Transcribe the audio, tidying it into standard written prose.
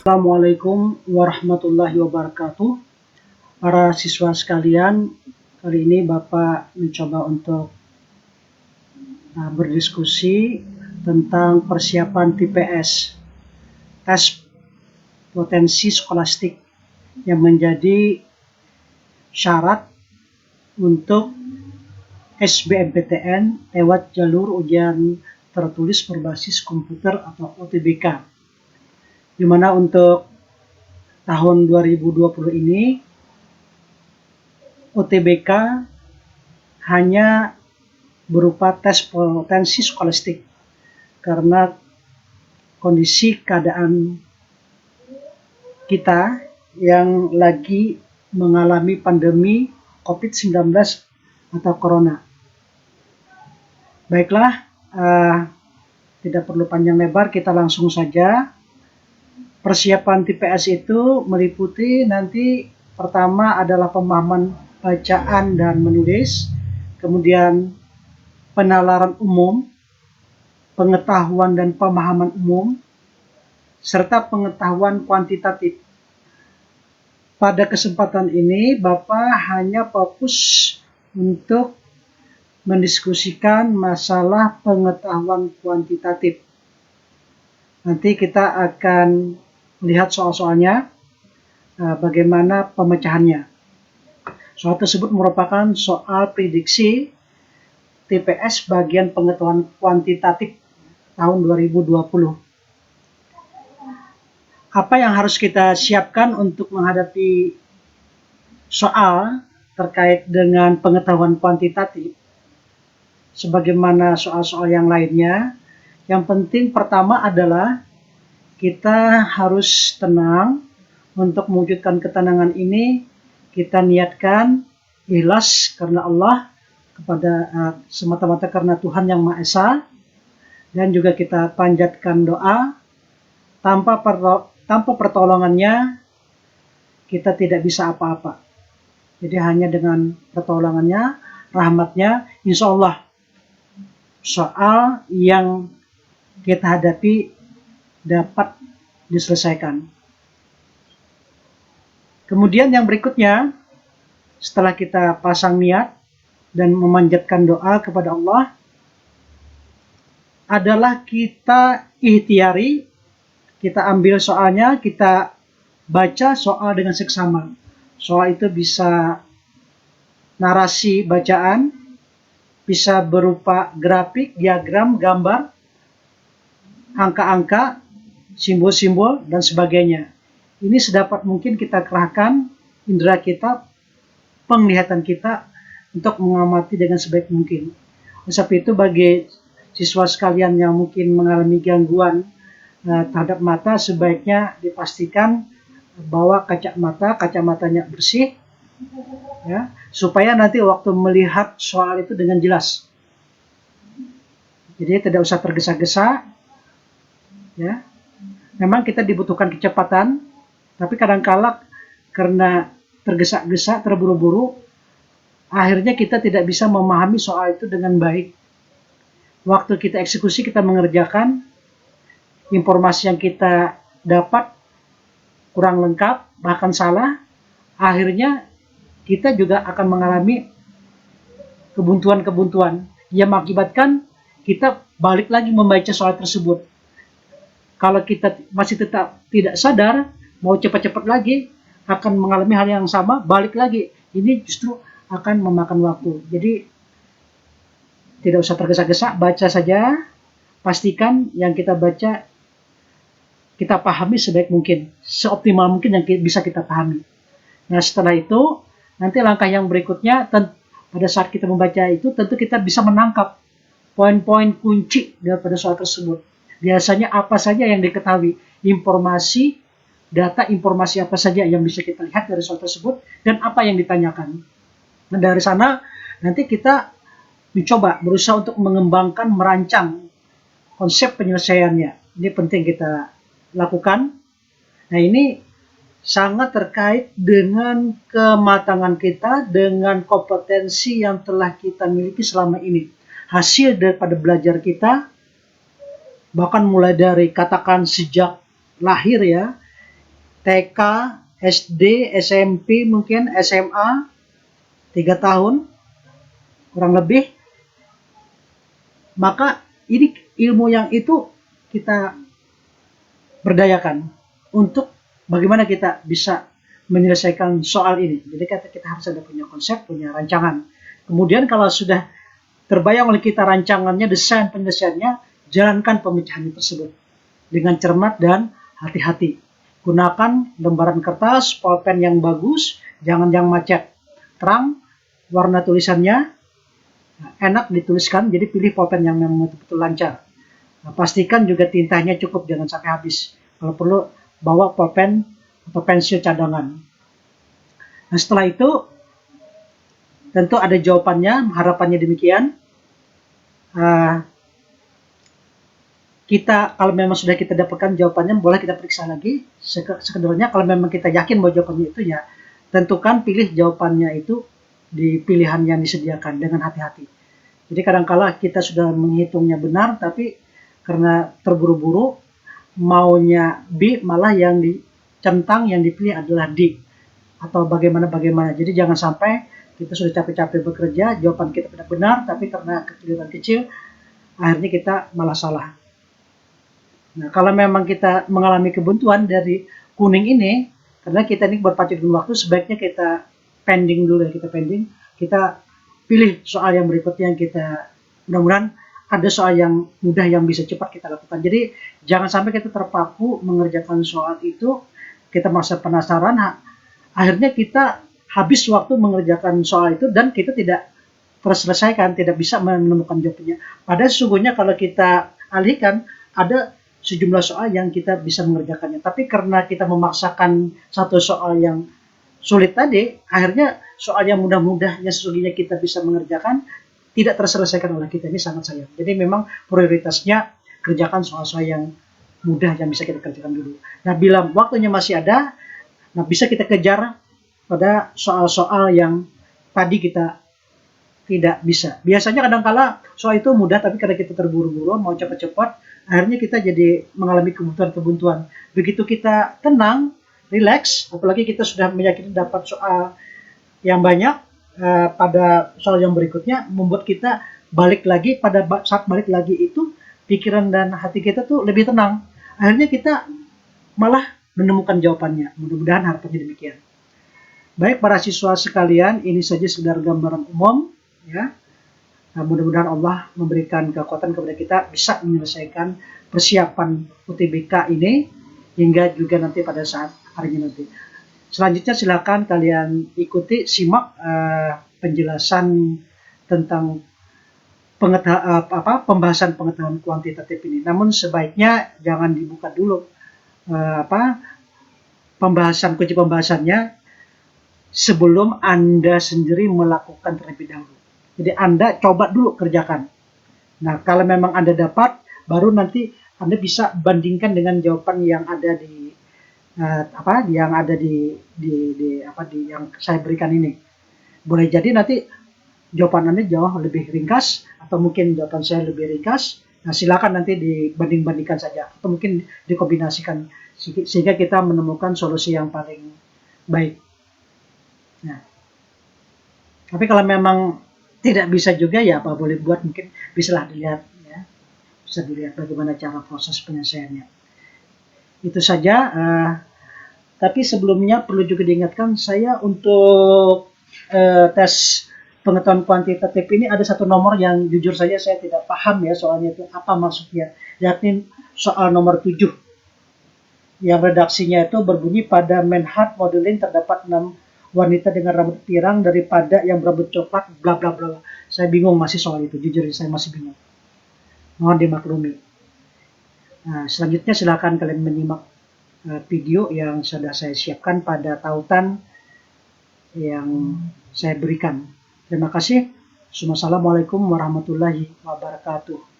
Assalamualaikum warahmatullahi wabarakatuh. Para siswa sekalian, kali ini Bapak mencoba untuk berdiskusi tentang persiapan TPS, tes potensi skolastik, yang menjadi syarat untuk SBMPTN lewat jalur ujian tertulis berbasis komputer atau UTBK. Di mana untuk tahun 2020 ini UTBK hanya berupa tes potensi skolastik karena kondisi keadaan kita yang lagi mengalami pandemi COVID-19 atau Corona. Baiklah, tidak perlu panjang lebar, kita langsung saja. Persiapan TPS itu meliputi nanti pertama adalah pemahaman bacaan dan menulis, kemudian penalaran umum, pengetahuan dan pemahaman umum, serta pengetahuan kuantitatif. Pada kesempatan ini, Bapak hanya fokus untuk mendiskusikan masalah pengetahuan kuantitatif. Nanti kita akan lihat soal-soalnya, bagaimana pemecahannya. Soal tersebut merupakan soal prediksi TPS bagian pengetahuan kuantitatif tahun 2020. Apa yang harus kita siapkan untuk menghadapi soal terkait dengan pengetahuan kuantitatif, sebagaimana soal-soal yang lainnya? Yang penting pertama adalah kita harus tenang. Untuk mewujudkan ketenangan ini, kita niatkan ikhlas karena Allah, kepada semata-mata karena Tuhan yang Maha Esa, dan juga kita panjatkan doa. Tanpa pertolongannya kita tidak bisa apa-apa. Jadi hanya dengan pertolongannya, rahmatnya, insya Allah soal yang kita hadapi dapat diselesaikan. Kemudian yang berikutnya, setelah kita pasang niat dan memanjatkan doa kepada Allah, adalah kita ikhtiari, kita ambil soalnya, kita baca soal dengan seksama. Soal itu bisa narasi bacaan, bisa berupa grafik, diagram, gambar, angka-angka, simbol-simbol, dan sebagainya. Ini sedapat mungkin kita kerahkan indera kita, penglihatan kita, untuk mengamati dengan sebaik mungkin. Sebab itu bagi siswa sekalian yang mungkin mengalami gangguan terhadap mata, sebaiknya dipastikan bahwa kacamatanya bersih, ya, supaya nanti waktu melihat soal itu dengan jelas. Jadi tidak usah tergesa-gesa, ya. Memang kita dibutuhkan kecepatan, tapi kadang-kala karena tergesa-gesa, terburu-buru, akhirnya kita tidak bisa memahami soal itu dengan baik. Waktu kita eksekusi, kita mengerjakan, informasi yang kita dapat kurang lengkap, bahkan salah, akhirnya kita juga akan mengalami kebuntuan-kebuntuan yang mengakibatkan kita balik lagi membaca soal tersebut. Kalau kita masih tetap tidak sadar, mau cepat-cepat lagi, akan mengalami hal yang sama, balik lagi. Ini justru akan memakan waktu. Jadi tidak usah tergesa-gesa, baca saja, pastikan yang kita baca kita pahami sebaik mungkin, seoptimal mungkin yang bisa kita pahami. Nah, setelah itu, nanti langkah yang berikutnya, pada saat kita membaca itu, tentu kita bisa menangkap poin-poin kunci daripada soal tersebut. Biasanya apa saja yang diketahui, informasi, data, informasi apa saja yang bisa kita lihat dari soal tersebut, dan apa yang ditanyakan. Dan dari sana, nanti kita mencoba, berusaha untuk mengembangkan, merancang konsep penyelesaiannya. Ini penting kita lakukan. Nah, ini sangat terkait dengan kematangan kita, dengan kompetensi yang telah kita miliki selama ini. Hasil daripada belajar kita, bahkan mulai dari katakan sejak lahir, ya, TK, SD, SMP, mungkin SMA, 3 tahun, kurang lebih. Maka ini ilmu yang itu kita berdayakan untuk bagaimana kita bisa menyelesaikan soal ini. Jadi kita harus ada punya konsep, punya rancangan. Kemudian kalau sudah terbayang oleh kita rancangannya, desain penyelesaiannya, jalankan pemecahan tersebut dengan cermat dan hati-hati. Gunakan lembaran kertas, pulpen yang bagus, jangan yang macet, terang, warna tulisannya enak dituliskan, jadi pilih pulpen yang memang betul-betul lancar. Nah, pastikan juga tintanya cukup, jangan sampai habis. Kalau perlu, bawa pulpen atau pensil cadangan. Nah, setelah itu, tentu ada jawabannya, harapannya demikian. Kita kalau memang sudah kita dapatkan jawabannya, boleh kita periksa lagi. Sekedarnya kalau memang kita yakin bahwa jawabannya itu, ya tentukan pilih jawabannya itu di pilihan yang disediakan dengan hati-hati. Jadi kadang-kala kita sudah menghitungnya benar, tapi karena terburu-buru maunya B, malah yang dicentang, yang dipilih adalah D atau bagaimana. Jadi jangan sampai kita sudah capek-capek bekerja, jawaban kita benar, tapi karena kekeliruan kecil akhirnya kita malah salah. Nah, kalau memang kita mengalami kebuntuan dari kuning ini, karena kita ini berpacu dengan waktu, sebaiknya kita pending dulu, kita pilih soal yang berikutnya, yang kita mudah-mudahan ada soal yang mudah yang bisa cepat kita lakukan. Jadi jangan sampai kita terpaku mengerjakan soal itu, kita merasa penasaran, akhirnya kita habis waktu mengerjakan soal itu dan kita tidak terselesaikan, tidak bisa menemukan jawabannya. Padahal sesungguhnya kalau kita alihkan, ada sejumlah soal yang kita bisa mengerjakannya. Tapi karena kita memaksakan satu soal yang sulit tadi, akhirnya soal yang mudah-mudah yang sesungguhnya kita bisa mengerjakan tidak terselesaikan oleh kita. Ini sangat sayang. Jadi memang prioritasnya kerjakan soal-soal yang mudah yang bisa kita kerjakan dulu. Nah, bila waktunya masih ada, nah bisa kita kejar pada soal-soal yang tadi kita tidak bisa. Biasanya kadang-kala soal itu mudah, tapi karena kita terburu-buru mau cepat-cepat, akhirnya kita jadi mengalami kebuntuan-kebuntuan. Begitu kita tenang, relax, apalagi kita sudah meyakini dapat soal yang banyak, pada soal yang berikutnya membuat kita balik lagi, pada saat balik lagi itu pikiran dan hati kita tuh lebih tenang. Akhirnya kita malah menemukan jawabannya. Mudah-mudahan harapannya demikian. Baik para siswa sekalian, ini saja sekedar gambaran umum, ya. Nah, mudah-mudahan Allah memberikan kekuatan kepada kita bisa menyelesaikan persiapan UTBK ini hingga juga nanti pada saat harinya nanti. Selanjutnya silakan kalian ikuti, simak penjelasan tentang pembahasan pengetahuan kuantitatif ini. Namun sebaiknya jangan dibuka dulu kunci pembahasannya sebelum Anda sendiri melakukan terlebih dahulu. Jadi Anda coba dulu kerjakan. Nah, kalau memang Anda dapat, baru nanti Anda bisa bandingkan dengan jawaban yang ada di yang saya berikan ini. Boleh jadi nanti jawaban Anda jauh lebih ringkas atau mungkin jawaban saya lebih ringkas. Nah, silakan nanti dibanding-bandingkan saja atau mungkin dikombinasikan sehingga kita menemukan solusi yang paling baik. Nah, tapi kalau memang tidak bisa juga, ya apa boleh buat, mungkin bisa dilihat, ya, bisa dilihat bagaimana cara proses penyelesaiannya. Itu saja. Tapi sebelumnya perlu juga diingatkan, saya untuk tes pengetahuan kuantitatif ini ada satu nomor yang jujur saja saya tidak paham, ya, soalnya itu apa maksudnya, yakni soal nomor 7 yang redaksinya itu berbunyi, pada Menhat Modeling terdapat 6 wanita dengan rambut pirang daripada yang berambut coklat, bla bla bla. Saya bingung masih soal itu, jujur saya masih bingung. Mohon dimaklumi. Nah, selanjutnya silakan kalian menyimak video yang sudah saya siapkan pada tautan yang saya berikan. Terima kasih. Assalamualaikum warahmatullahi wabarakatuh.